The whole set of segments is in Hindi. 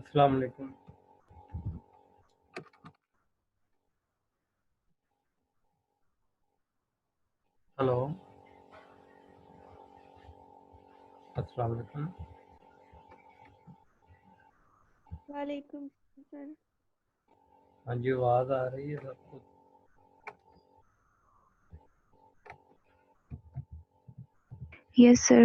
अस्सलाम वालेकुम। हेलो, अस्सलाम वालेकुम। वालेकुम सर। हाँ जी, आवाज़ आ रही है सबको? Yes, sir.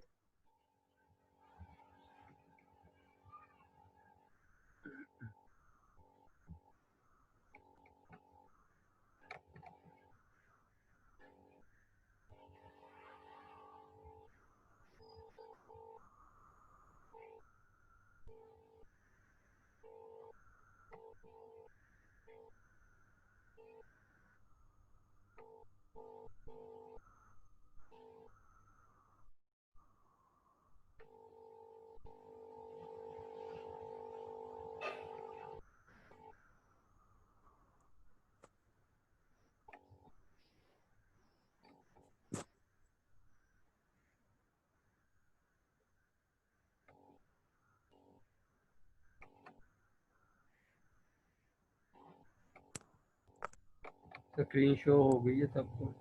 स्क्रीन शो हो गई है सबको?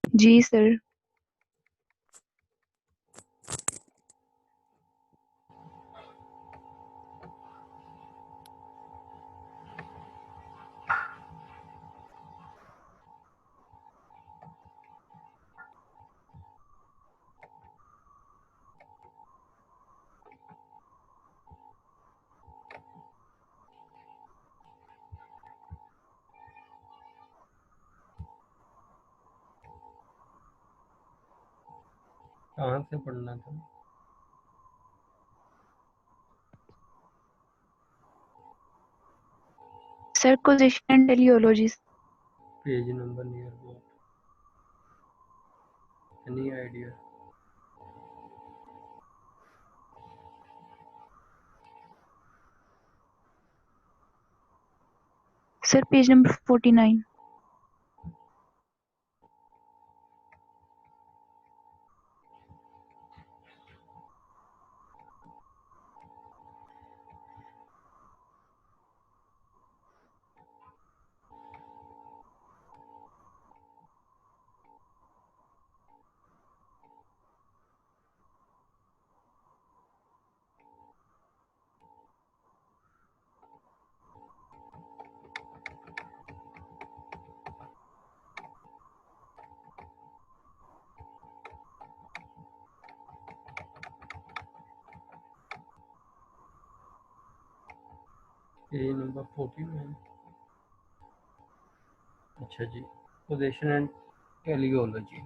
जी सर। कहाँ से पढ़ना था? Circumcision and teleology. Page number near about, any idea? Sir, page number 49. Page number 49। अच्छा जी। Position and teleology.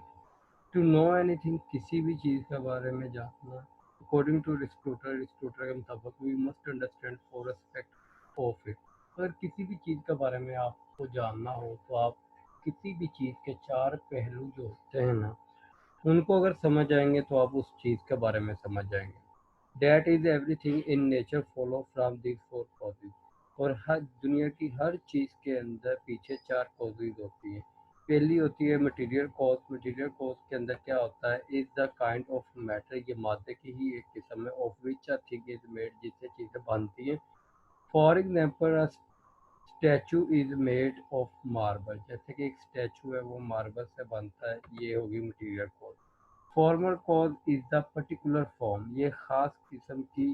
To know anything, किसी भी चीज़ के बारे में जानना। अकॉर्डिंग टू अरिस्टोटल के मुताबिक we must understand four aspect of it. अगर किसी भी चीज़ के बारे में आपको जानना हो तो आप किसी भी चीज़ के चार पहलू जो होते हैं ना, उनको अगर समझ जाएंगे तो आप उस चीज़ के बारे में समझ जाएंगे। That is everything in nature follow from these four causes। और हर दुनिया की हर चीज़ के अंदर पीछे चार कॉजेज होती हैं। पहली होती है मटेरियल कॉज। मटेरियल कॉज के अंदर क्या होता है? Is the kind of matter, ये मादे की ही एक किस्म है। Of which a thing is made, जिससे चीज़ें बनती हैं। For example a statue is made of marble, जैसे कि एक स्टैचू है वो मार्बल से बनता है, ये होगी material cause. Formal cause is the particular form, ये खास किस्म की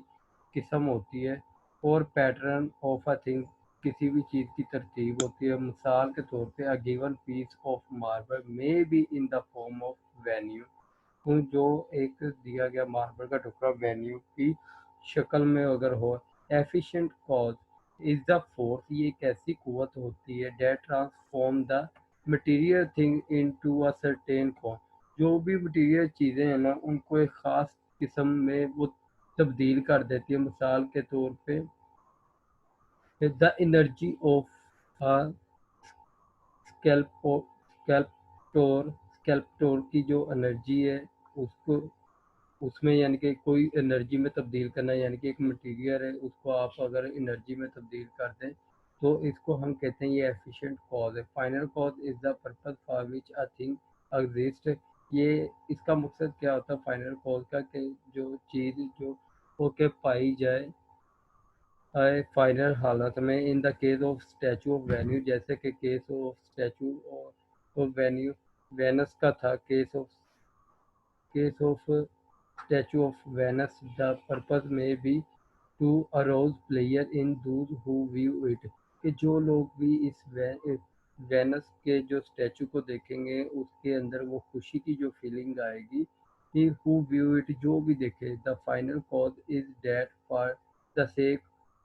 किस्म होती है। और पैटर्न ऑफ अ थिंग, किसी भी चीज़ की तरतीब होती है। मिसाल के तौर पे a given piece of marble may be in the form of venue, जो एक दिया गया मार्बल का टुकड़ा वेन्यू की शक्ल में अगर हो। Efficient cause is the force, ये एक ऐसी कुव्वत होती है that transform the material thing into a certain form, जो भी मटीरियल चीज़ें हैं ना उनको एक ख़ास किस्म में वो तब्दील कर देती है। मिसाल के तौर पे द एनर्जी ऑफ स्कैल्पटोर की जो एनर्जी है उसको उसमें यानी कि कोई एनर्जी में तब्दील करना, यानी कि एक मटेरियल है उसको आप अगर एनर्जी में तब्दील कर दें तो इसको हम कहते हैं ये एफिशिएंट कॉज है। Final cause is the purpose for which a thing exist, ये इसका मकसद क्या होता है फाइनल कॉज का, कि जो चीज़ जो होके पाई जाए फाइनल हालत में। In the case of statue of Venus, जैसे कि case of statue of Venus Venus का था, case of statue of Venus, the purpose may be to arouse pleasure in those who view it, कि जो लोग भी इस वेनस के जो स्टैचू को देखेंगे उसके अंदर वो खुशी की जो फीलिंग आएगी, कि हु व्यू इट, जो भी देखे, the final cause is that for the sake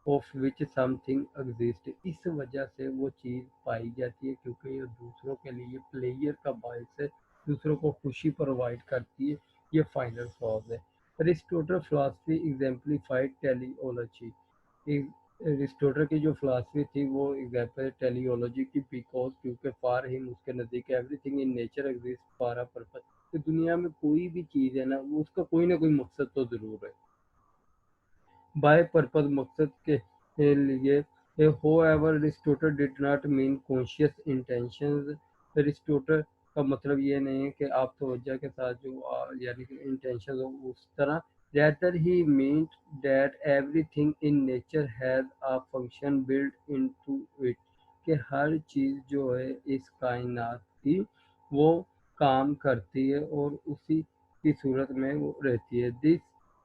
of which something exist, इस वजह से वो चीज़ पाई जाती है क्योंकि ये दूसरों के लिए प्लेयर का बायस है, दूसरों को खुशी प्रोवाइड करती है, ये फाइनल कॉज है। अरिस्टोटल फिलॉसफी एग्जाम्पलीफाइड टेलीओलॉजी, अरिस्टोटल की जो फिलॉसफी थी वो एग्जाम्पल टेलीओलॉजी की, बिकॉज क्योंकि फॉर हिम, उसके नज़दीक, everything in nature exist for a purpose, तो दुनिया में कोई भी चीज़ है ना, वो उसका कोई ना कोई मकसद तो ज़रूर है। बाय पर्पस, मकसद के लिए। However Aristotle did not mean conscious intentions, Aristotle का मतलब ये नहीं है कि आप तवज्जो के साथ जो यानी कि इंटेंशन हो उस तरह, rather he meant that everything in nature has a function built into it, कि हर चीज़ जो है इस कायनात की वो काम करती है और उसी की सूरत में वो रहती है। This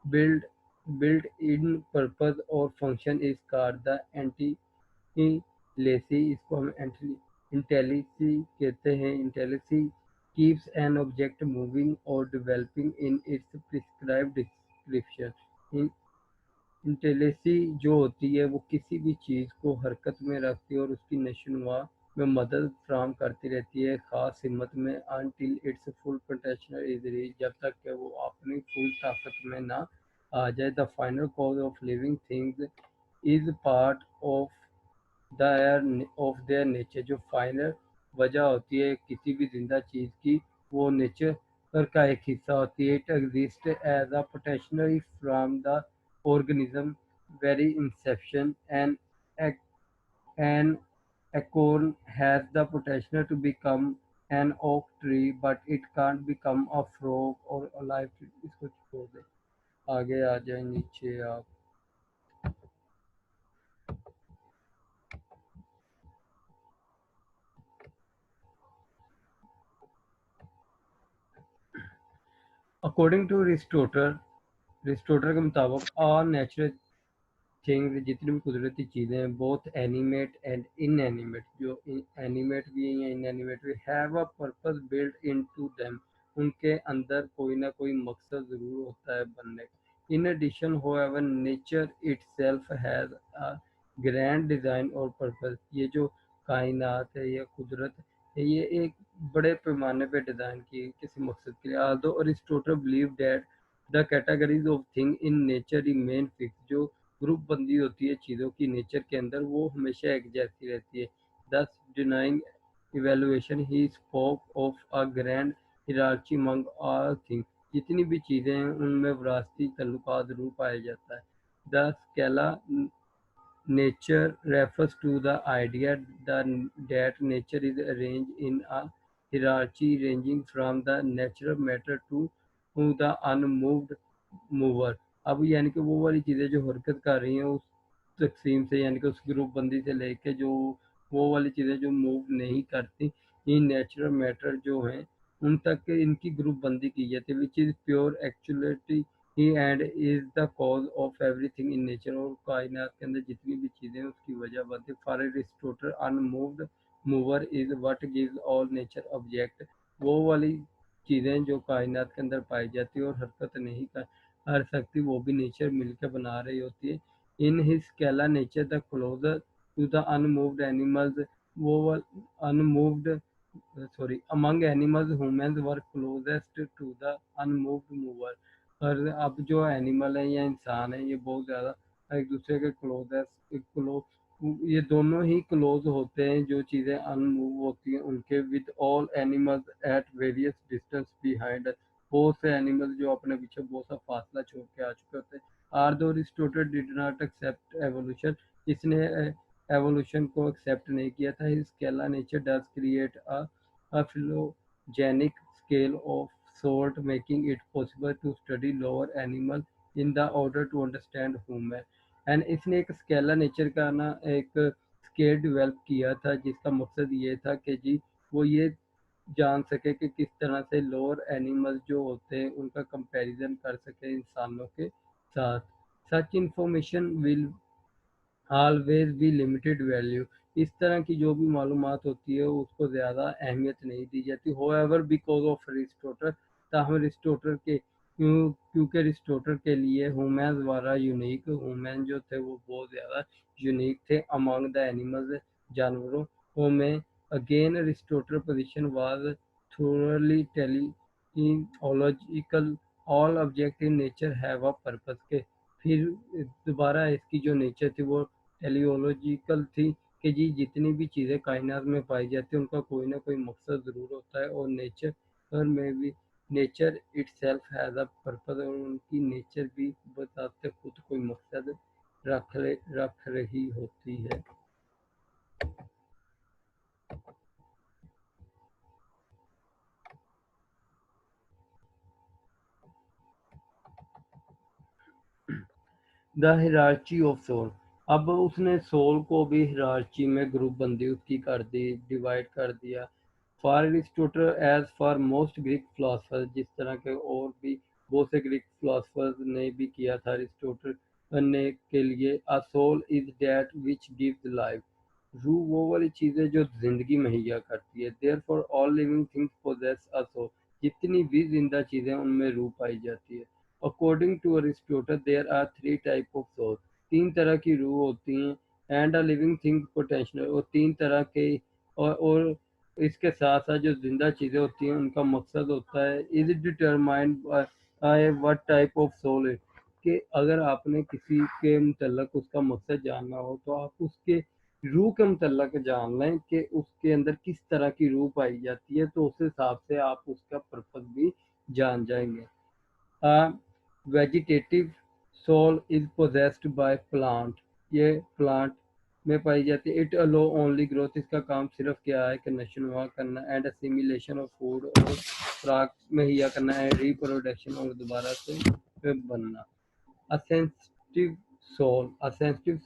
built built in purpose और function is called the antilecy, इसको हम इंटेलिसी कहते हैं। इंटेलिसी keeps an object moving or developing in its prescribed description। इंटेलिसी जो होती है वो किसी भी चीज़ को हरकत में रखती है और उसकी नशोनुमा में मदद फ्राहम करती रहती है ख़ास हिम्मत में, until it's full potential is reach, जब तक कि वो अपनी फुल ताकत में ना आ जाए। The final cause of living things is part of their nature, जो फाइनल वजह होती है किसी भी जिंदा चीज़ की, वो नेचर का एक हिस्सा होती है। It exist as a potential from the organism very inception, an acorn has the potential to become an oak tree but it can't become a frog or a live tree। इसको छोड़ दे, आगे आ जाए नीचे आप। अकॉर्डिंग टू रिस्टोटर के मुताबिक ऑल नेचुरल थिंग्स, जितनी भी कुदरती चीज़ें हैं, बोथ एनिमेट एंड इनएनिमेट, जो एनिमेट भी हैं या इनएनिमेट भी, have a purpose built into them, उनके अंदर कोई ना कोई मकसद ज़रूर होता है बनने का। In addition however nature itself has a grand design और पर्पस, ये जो कायनात है या कुदरत है, ये एक बड़े पैमाने पे डिज़ाइन की है किसी मकसद के लिए। Aldous Aristotle believe that the categories of thing in nature remain fix, जो ग्रुप बंदी होती है चीज़ों की नेचर के अंदर, वो हमेशा एक जैसी रहती है। दस denying evaluation he spoke of a grand hierarchy मंग ऑल थिंग, जितनी भी चीज़ें हैं उनमें विरासती तल्लुकात ज़रूर पाया जाता है। The Scala nature refers to the idea that nature is arranged in a hierarchy ranging from the natural matter to the unmoved mover। अब यानी कि वो वाली चीज़ें जो हरकत कर रही हैं उस तकसीम से, यानी कि उस ग्रुप बंदी से लेके जो वो वाली चीज़ें जो मूव नहीं करती, ये नेचुरल मैटर जो हैं उन तक इनकी ग्रुप बंदी की जाती है, which is pure actuality he and is the cause of everything in nature, और कायनात के अंदर जितनी भी चीज़ें हैं उसकी वजह बनती है। For Aristotle unmoved mover is what gives all nature object, वो वाली चीज़ें जो कायनात के अंदर पाई जाती है और हरकत नहीं कर सकती, वो भी नेचर मिलकर बना रही होती है। In his scala nature the closer to the unmoved animals, वो unmoved among animals humans were closest to the unmoved mover। और अब जो एनिमल है या इंसान है ये बहुत ज़्यादा एक दूसरे के ये दोनों ही क्लोज होते हैं, जो चीज़ें अनमूव होती हैं उनके, with all animals at various distance behind, बहुत से एनिमल्स जो अपने पीछे बहुत सा फासला छोड़ के आ चुके होते हैं। Although Aristotle did not accept evolution, इसने एवोल्यूशन को एक्सेप्ट नहीं किया था। His scala nature does create a phylogenetic scale of sort, making it possible to study lower animal in the order to understand human. And इसने एक स्केला नेचर का ना एक स्केल डेवलप किया था जिसका मकसद ये था कि जी वो ये जान सके कि किस तरह से लोअर एनिमल जो होते हैं उनका कंपैरिजन कर सके इंसानों के साथ. सच information will always be limited value. इस तरह की जो भी मालूमात होती है उसको ज़्यादा अहमियत नहीं दी जाती. होएवर बिकॉज ऑफ अरिस्टोटल, ताहम अरिस्टोटल के क्योंकि अरिस्टोटल के लिए ह्यूमन्स वारा यूनिक, ह्यूमन जो थे वो बहुत ज़्यादा यूनिक थे अमंग द एनिमल्स, जानवरों में. Again Aristotle position was thoroughly teleological, all object in nature have a purpose के. फिर दोबारा इसकी जो नेचर थी वो टेलियोलॉजिकल थी कि जी जितनी भी चीज़ें कायनात में पाई जाती हैं उनका कोई ना कोई मकसद ज़रूर होता है, और नेचर में भी nature itself has a purpose, और उनकी नेचर भी बताते खुद कोई मकसद रख रही होती है. The hierarchy of soul. अब उसने सोल को भी हिरार्ची में ग्रुप बंदी उसकी कर दी, डिवाइड कर दिया. For Aristotle as for most Greek philosophers, जिस तरह के और भी बहुत से ग्रीक फिलोसफर्स ने भी किया था एरिस्टोटल ने के लिए, a soul is that which gives life. रूह वो वाली चीज़ें जो जिंदगी मुहैया करती है. Therefore all living things possess a soul. जितनी भी जिंदा चीज़ें उनमें रूह पाई जाती है. According to Aristotle there are three type of soul. तीन तरह की रूह होती हैं. And a living thing potential, और तीन तरह के, और इसके साथ साथ जो जिंदा चीज़ें होती हैं उनका मकसद होता है. Is determined by what type of soul है, कि अगर आपने किसी के मतलब उसका मकसद जानना हो तो आप उसके रूह के मतलब जान लें कि उसके अंदर किस तरह की रूह पाई जाती है, तो उस हिसाब से आप उसका पर्पस भी जान जाएंगे. Vegetative soul is possessed by plant. ये प्लांट में पाई जाती है. It allow only growth. इसका काम सिर्फ क्या है कि नशोनुमा करना एंड असिमिलेशन ऑफ फूड, और खुराक मुहैया करना है, रिप्रोडक्शन और दोबारा से बनना. A sensitive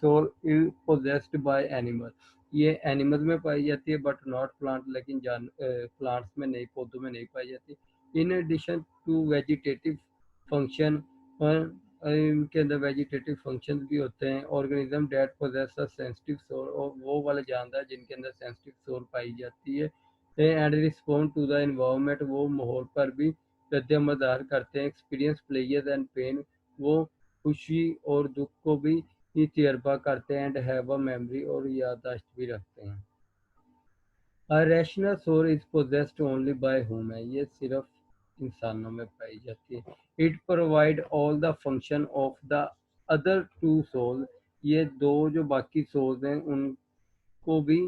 soul is possessed by animal. ये एनिमल में पाई जाती है बट नॉट प्लांट, लेकिन प्लांट्स में नहीं, पौधों में नहीं पाई जाती. In addition to vegetative function, इनके अंदर वेजिटेटिव फंक्शन भी होते हैं. Organism that possess a sensitive soul, और वो वाले जानदार जिनके अंदर सेंसिटिव सोल पाई जाती है. And respond to the environment, वो माहौल पर भी रद्द-ए-मदार करते हैं. एक्सपीरियंस प्लेजर एंड पेन, वो खुशी और दुख को भी तजर्बा करते हैं. एंड हैव अ मेमोरी, और याददाश्त भी रखते हैं. A rational soul is possessed only by human. ये सिर्फ इंसानों में पाई जाती है. It provide all the function of the other two soul. ये दो जो बाकी सोल्स हैं उनको भी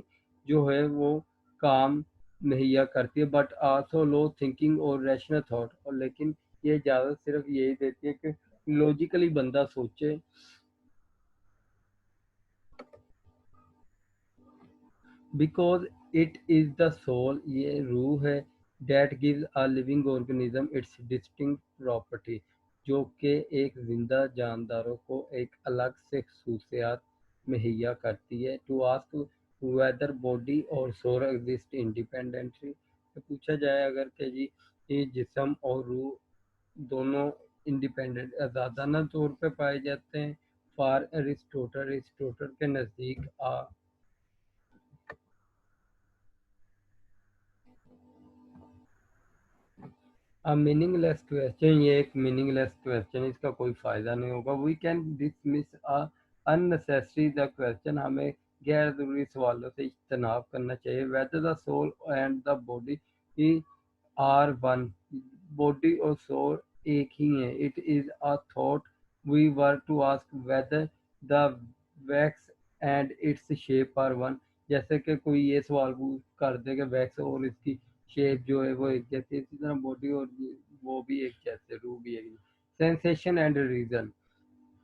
जो है वो काम मुहैया करती है. बट आल्सो लो थिंकिंग और रैशनल थॉट, और लेकिन ये ज़्यादा सिर्फ यही देती है कि लॉजिकली बंदा सोचे. Because it is the soul, ये रूह है, that gives a living organism its distinct property, जो कि एक जिंदा जानदारों को एक अलग से खसूसियात मुहैया करती है. टू आस्क वेदर बॉडी और सोल एग्जिस्ट इंडिपेंडेंटली. तो पूछा जाए अगर कि जी ये जिस्म और रूह दोनों इंडिपेंडेंट आज़ादाना तौर पे पाए जाते हैं. फॉर अरिस्टोटल, अरिस्टोटल के नज़दीक मीनिंगलेस क्वेश्चन, ये एक मीनिंगलेस क्वेश्चन, इसका कोई फ़ायदा नहीं होगा. We can dismiss unnecessary the question. हमें गैर ज़रूरी सवालों से इज्तनाब करना चाहिए. Whether the soul and the body are one. Body और सोल एक ही है. It is a thought. We were to ask whether the wax and its shape are one. जैसे कि कोई ये सवाल कर दे कि वैक्स और इसकी शेप जो है वो एक जैसी है, इसी तरह बॉडी और वो भी एक जैसे, रूह भी एक. Sensation and reason.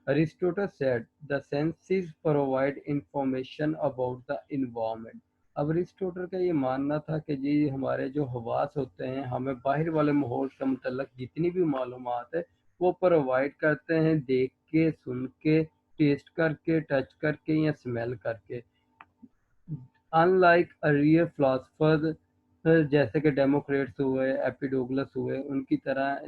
Aristotle said the senses provide information about the environment. अब अरिस्टोटल का ये मानना था कि जी हमारे जो हवास होते हैं हमें बाहर वाले माहौल से मुतल्लक जितनी भी मालूमात है वो प्रोवाइड करते हैं, देख के, सुन के, टेस्ट करके, टच करके या स्मेल करके। अनलाइक अर्लियर फिलोसफर्स जैसे कि डेमोक्रेट्स हुए, एपिडोगलस हुए, उनकी तरह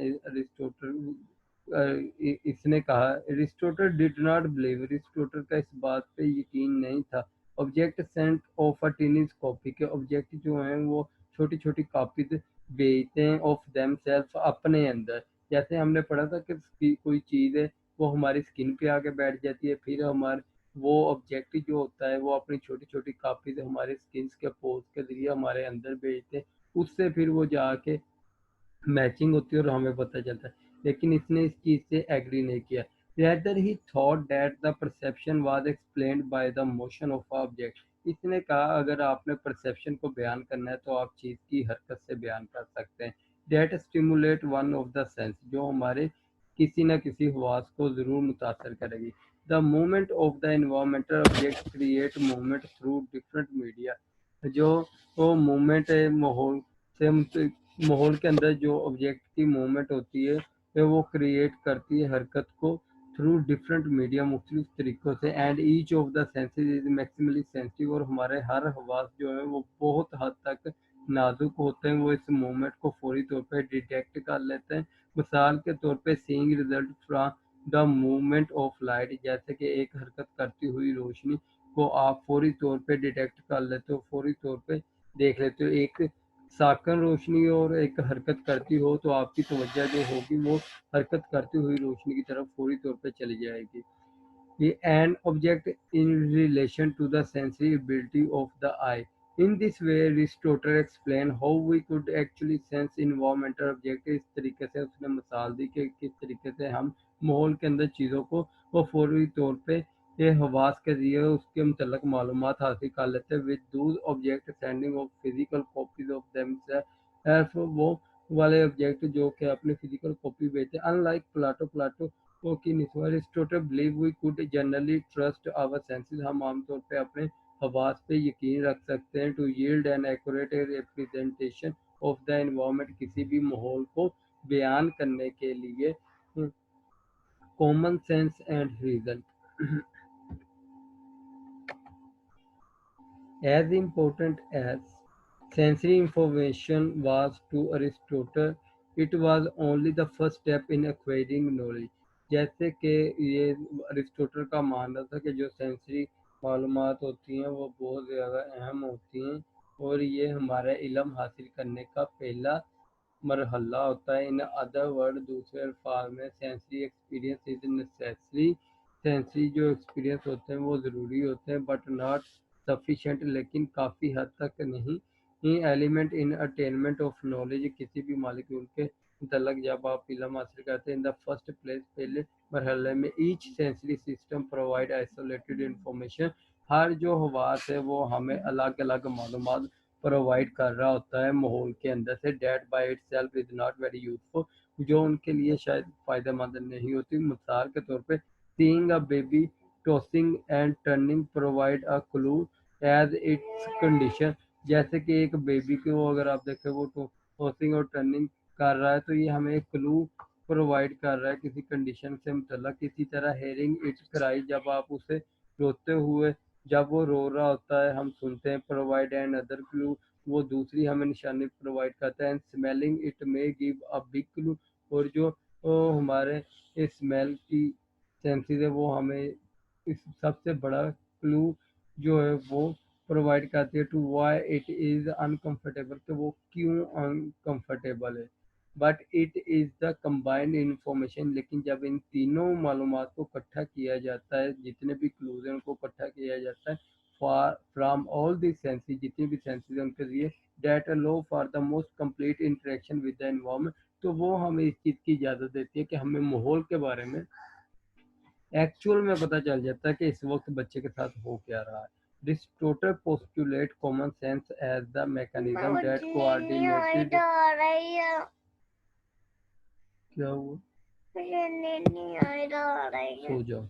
इसने कहा Aristotle did not believe, Aristotle का इस बात पे यकीन नहीं था object sent off a tiny copy के ऑब्जेक्ट जो हैं वो छोटी छोटी कॉपीज भेजते हैं ऑफ देम सेल्फ अपने अंदर। जैसे हमने पढ़ा था कि कोई चीज़ है वो हमारी स्किन पे आके बैठ जाती है, फिर हमारे वो ऑब्जेक्ट जो होता है वो अपनी छोटी छोटी कॉपीज हमारे स्किन्स के पोज के जरिए हमारे अंदर भेजते हैं, उससे फिर वो जाके मैचिंग होती है और हमें पता चलता है। लेकिन इसने इस चीज़ से एग्री नहीं किया। Rather he thought that the perception was explained by the motion of object. इसने कहा अगर आपने परसेप्शन को बयान करना है तो आप चीज़ की हरकत से बयान कर सकते हैं। That stimulate one of the sense, जो हमारे किसी न किसी हवास को ज़रूर मुतासर करेगी। The movement of the environmental object create movement through different media, जो वो मूवमेंट है माहौल के अंदर जो ऑब्जेक्ट की मूवमेंट होती है वो क्रिएट करती है हरकत को थ्रू डिफरेंट मीडिया मुख्तलिफ तरीक़ों से। And each of the senses is maximally sensitive, और हमारे हर हवास जो है वो बहुत हद तक नाजुक होते हैं, वो इस मूवमेंट को फौरी तौर पे डिटेक्ट कर लेते हैं। मिसाल के तौर पे seeing result from the movement of light, जैसे कि एक हरकत करती हुई रोशनी को आप फौरी तौर पे डिटेक्ट कर लेते हो, फौरी तौर पे देख लेते हो। एक साकन रोशनी और एक हरकत करती हो तो आपकी तवज्जो जो होगी वो हरकत करती हुई रोशनी की तरफ फौरी तौर पे चली जाएगी। An object in relation to the sensory ability of the eye. In this way, Aristotle explained how we could actually sense environmental object। इस तरीके से उसने मिसाल दी कि किस तरीके से हम माहौल के अंदर चीज़ों को वो फौरी तौर पे ये हवास के जरिए उसके मुतल्लक मालूमात हासिल कर लेते हैं। With those object sending off physical copies of themselves, वो वाले ऑब्जेक्ट जो कि अपनी फिजिकल कॉपी भेजते हैं। अनलाइक प्लाटो की निस्बत Aristotle believe we could generally trust our senses, हम आमतौर पे अपने हवास पे यकीन रख सकते हैं to yield an accurate representation of the environment, किसी भी माहौल को बयान करने के लिए common sense and reason. As important as sensory information was to Aristotle, it was only the first step in acquiring knowledge। जैसे कि ये अरिस्टोटल का मानना था कि जो सेंसरी मालूमात होती हैं वो बहुत ज़्यादा अहम होती हैं और ये हमारा इल्म हासिल करने का पहला मरहला होता है। इन अदर वर्ड, दूसरे अल्फाज में, sensory experience is necessary, sensory जो एक्सपीरियंस होते हैं वो ज़रूरी होते हैं, बट नॉट सफिशेंट, लेकिन काफ़ी हद तक नहीं। Element in attainment of knowledge, किसी भी मालिक्यूल के मतलब जब आप इल्म हासिल करते हैं इन द फर्स्ट प्लेस, पहले मरहले में each sensory system provide isolated information, हर जो हवास है वो हमें अलग अलग मालूमात प्रोवाइड कर रहा होता है माहौल के अंदर से। That by itself is not very useful, जो उनके लिए शायद फ़ायदेमंद नहीं होती। मिसाल के तौर पे seeing a baby tossing and turning provide a clue as its condition, जैसे कि एक बेबी को अगर आप देखें वो टॉसिंग और टर्निंग कर रहा है तो ये हमें एक क्लू प्रोवाइड कर रहा है किसी कंडीशन से मतलब। इसी तरह हेयरिंग इट्स क्राई, जब आप उसे रोते हुए जब वो रो रहा होता है हम सुनते हैं, प्रोवाइड एंड अदर क्लू, वो दूसरी हमें निशानी प्रोवाइड करता है। And smelling it may give a big clue, और जो हमारे स्मेल की सेंसेस है वो हमें इस सबसे बड़ा क्लू जो है वो प्रोवाइड करती है to why it is uncomfortable, कि वो क्यों अनकम्फर्टेबल है। But it is the combined information, लेकिन जब इन तीनों मालूमात को इकट्ठा किया जाता है, जितने भी क्लूज हैं उनको इकट्ठा किया जाता है फ्राम ऑल दी सेंसेस, जितनी भी सेंसेस हैं उनके लिए, that allow for the most complete interaction with the environment, तो वो हमें इस चीज़ की इजाज़त देती है कि हमें माहौल के बारे में एक्चुअल में पता चल जाता है कि इस वक्त बच्चे के साथ हो क्या रहा है। Aristotle postulate common sense as the mechanism that coordinated। क्या हुआ? सो जाओ।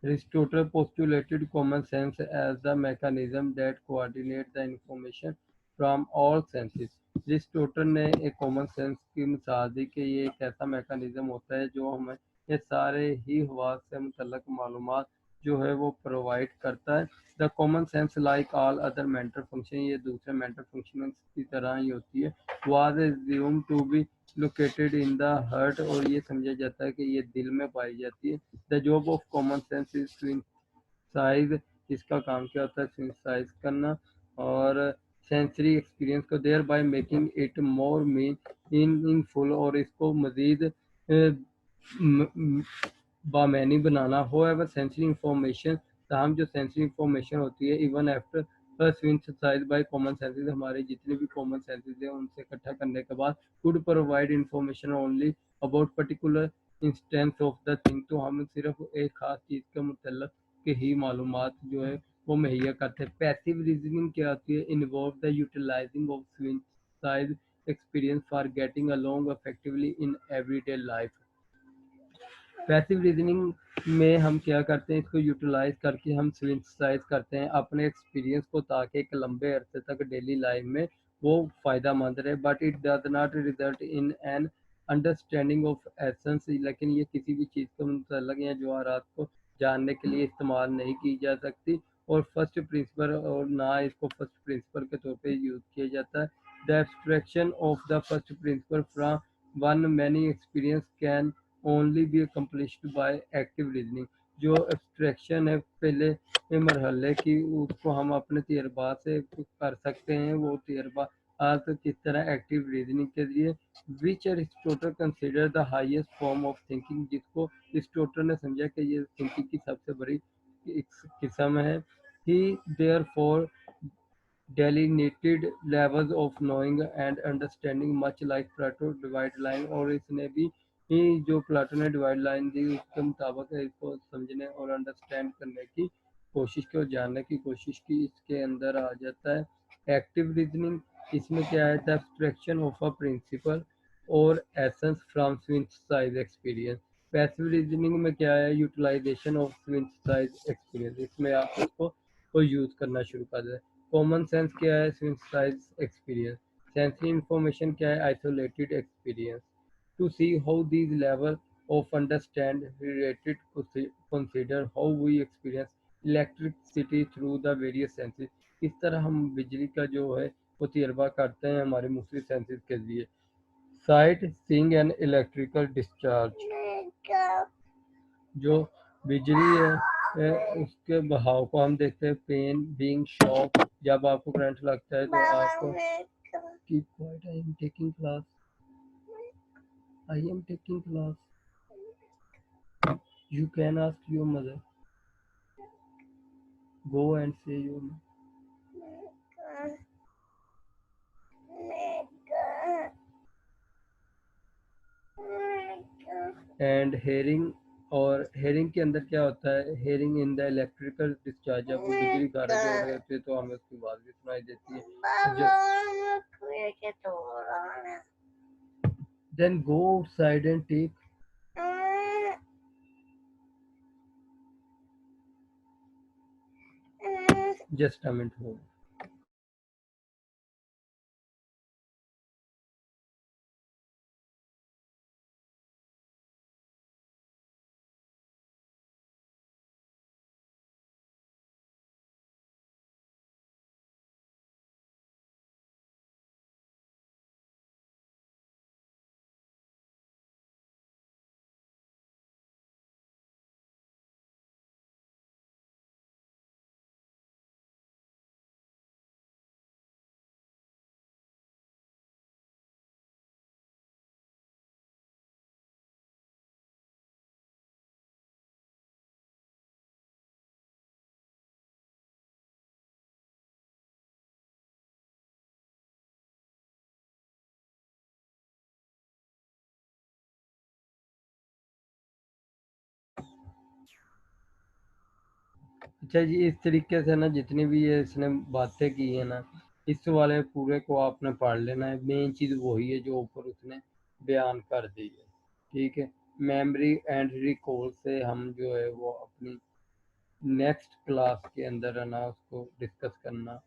Aristotle postulated common sense as the mechanism that coordinates the information from all senses. Aristotle ने एक कॉमन सेंस की मिसाल दी कि ये एक ऐसा मैकेनिज्म होता है जो हमें ये सारे ही हवास से मुतल्लक मालूमात जो है वो प्रोवाइड करता है। The common sense like all other mental function, ये दूसरे मेंटल फंक्शन की तरह ही होती है। Was assume to be located in the heart, और ये समझा जाता है कि ये दिल में पाई जाती है। The job of common sense is synthesize, इसका काम क्या होता है? सिंथेसाइज करना और सेंसरी एक्सपीरियंस को thereby making it more meaningful, और इसको मज़ीद बामैनी बनाना। होएवर सेंसरी इंफॉर्मेशन, तमाम जो सेंसरी इंफॉर्मेशन होती है even after synthesize by common senses, हमारे जितने भी कॉमन सेंसेस हैं उनसे इकट्ठा करने के बाद could provide information only about particular instance of the thing, तो हम सिर्फ एक खास चीज़ के मतलब के ही मालूमात जो है वो मुहैया करते हैं। पैसिव रीजनिंग क्या होती है? Involve the utilizing of synthesize experience for getting along effectively in everyday life. Passive reasoning में हम क्या करते हैं? इसको यूटिलाइज करके हम सिंथेसाइज करते हैं अपने एक्सपीरियंस को, ताकि एक लंबे अरसे तक डेली लाइफ में वो फ़ायदा मंद रहे। But it does not result in an understanding of essence, लेकिन ये किसी भी चीज़ के मतलब या जवाहरात को जानने के लिए इस्तेमाल नहीं की जा सकती, और फर्स्ट प्रिंसिपल, और ना इसको फर्स्ट प्रिंसिपल के तौर पे यूज़ किया जाता है। The abstraction of the first principle from one many experience can only be accomplished by active reasoning. जो एब्स्ट्रैक्शन है पहले मरहले की, उसको हम अपने तजर्बा से कर सकते हैं। वो तजर्बा तो किस तरह? एक्टिव रीजनिंग के जरिए। Which Aristotle consider the highest form of thinking, जिसको अरिस्टोटल ने समझा कि ये थिंकिंग की सबसे बड़ी किस्म है। ही therefore delineated levels of knowing and understanding much like Plato divide line, और इसने भी जो प्लाटो ने डिवाइड लाइन दी उसके मुताबिक इसको समझने और अंडरस्टैंड करने की कोशिश की और जानने की कोशिश की। इसके अंदर आ जाता है एक्टिव रीजनिंग। इसमें क्या है? The abstraction of a principle और essence from synthesize experience. Passive reasoning में क्या है? यूटिलाइजेशन ऑफ सिंथेसाइज एक्सपीरियंस, इसमें आप इसको यूज़ करना शुरू कर दें। कॉमन सेंस क्या है? Synthesise experience. सेंसरी इंफॉर्मेशन क्या है? Isolated experience. To see how these level of understand related, consider how we experience electricity through the various senses, किस तरह हम बिजली का जो है वो तजर्बा करते हैं हमारे मुख्तलिफ सेंसेस के जरिए। Sight seeing and electrical discharge, जो बिजली है उसके बहाव को हम देखते हैं। पेन बीइंग शॉक, जब आपको करंट लगता है तो आपको keep quiet, I am taking class, I am taking class, you can ask your mother, go and से योर एंड हेयरिंग। और हेयरिंग के अंदर क्या होता है? Hearing in the electrical discharge, जब वो बिजली कारक हो रहे होते हैं तो हमें उसकी आवाज़ भी सुनाई देती है। Then go outside and take just a minute हो। अच्छा जी, इस तरीके से ना जितनी भी ये इसने बातें की है ना, इस वाले पूरे को आपने पढ़ लेना है। मेन चीज़ वही है जो ऊपर उसने बयान कर दी है। ठीक है, मेमोरी एंड रिकॉल से हम जो है वो अपनी नेक्स्ट क्लास के अंदर है ना उसको डिस्कस करना